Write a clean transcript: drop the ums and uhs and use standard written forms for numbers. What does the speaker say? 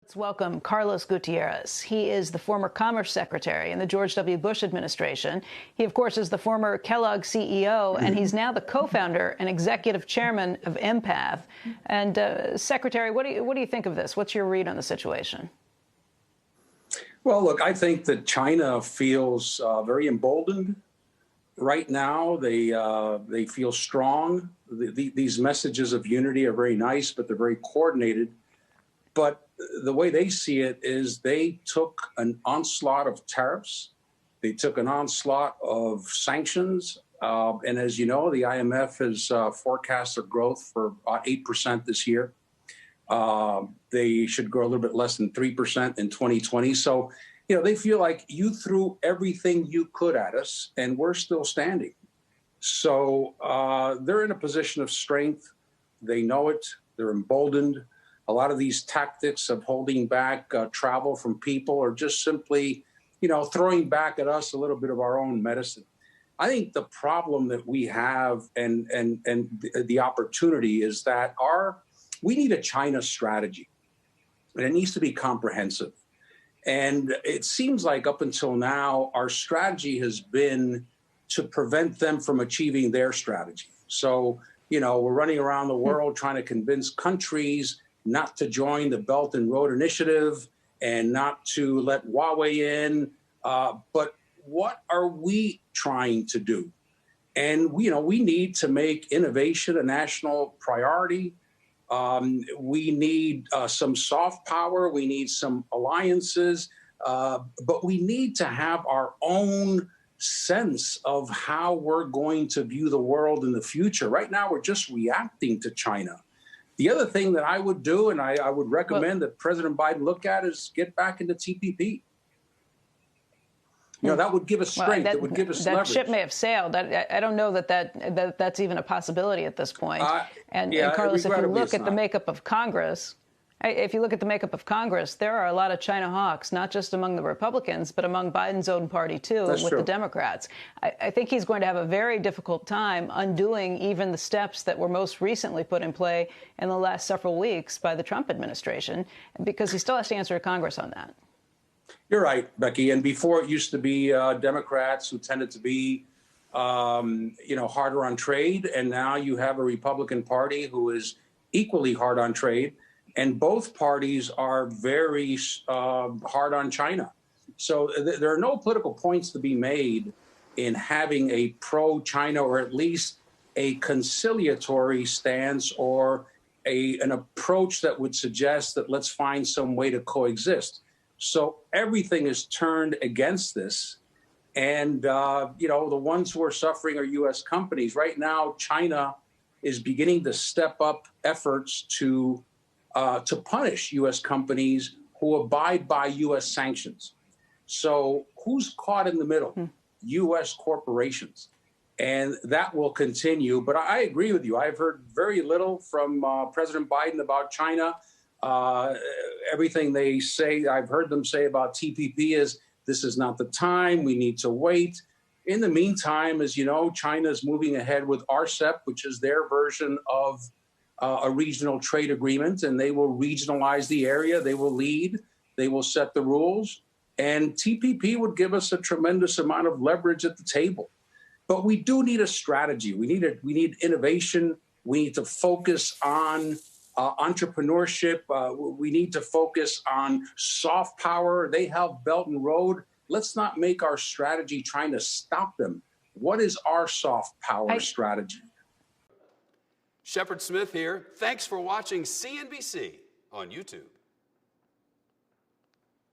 Let's welcome Carlos Gutierrez. He is the former Commerce Secretary in the George W. Bush administration. He, of course, is the former Kellogg CEO, and he's now the co-founder and executive chairman of Empath. And Secretary, what do you think of this? What's your read on the situation? Well, look, I think that China feels very emboldened right now. They feel strong. These messages of unity are very nice, but they're very coordinated. But the way they see it is they took an onslaught of tariffs. They took an onslaught of sanctions. And as you know, the IMF has forecast their growth for about 8% this year. They should grow a little bit less than 3% in 2020. So, you know, they feel like you threw everything you could at us and we're still standing. So they're in a position of strength. They know it. They're emboldened. A lot of these tactics of holding back travel from people are just simply, you know, throwing back at us a little bit of our own medicine. I think the problem that we have and the opportunity is that we need a China strategy, and it needs to be comprehensive. And it seems like up until now, our strategy has been to prevent them from achieving their strategy. So, you know, we're running around the world trying to convince countries not to join the Belt and Road Initiative and not to let Huawei in. But what are we trying to do? And, you know, we need to make innovation a national priority. We need some soft power. We need some alliances. But we need to have our own sense of how we're going to view the world in the future. Right now, we're just reacting to China. The other thing that I would do, and I would recommend that President Biden look at, is get back into TPP. You know, that would give us strength. It would give us leverage. That ship may have sailed. I don't know that's even a possibility at this point. And Carlos, if you look at the makeup of Congress, there are a lot of China hawks, not just among the Republicans, but among Biden's own party, too, and with the Democrats. I think he's going to have a very difficult time undoing even the steps that were most recently put in play in the last several weeks by the Trump administration, because he still has to answer to Congress on that. You're right, Becky. And before it used to be Democrats who tended to be, harder on trade. And now you have a Republican Party who is equally hard on trade. And both parties are very hard on China. So there are no political points to be made in having a pro-China or at least a conciliatory stance or an approach that would suggest that let's find some way to coexist. So everything is turned against this. And, the ones who are suffering are U.S. companies. Right now, China is beginning to step up efforts to punish U.S. companies who abide by U.S. sanctions. So who's caught in the middle? U.S. corporations. And that will continue. But I agree with you. I've heard very little from President Biden about China. Everything they say, I've heard them say about TPP is this is not the time. We need to wait. In the meantime, as you know, China is moving ahead with RCEP, which is their version of a regional trade agreement, and they will regionalize the area. They will lead. They will set the rules. And TPP would give us a tremendous amount of leverage at the table. But we do need a strategy. We need innovation. We need to focus on entrepreneurship. We need to focus on soft power. They have Belt and Road. Let's not make our strategy trying to stop them. What is our soft power strategy? Shepard Smith here. Thanks for watching CNBC on YouTube.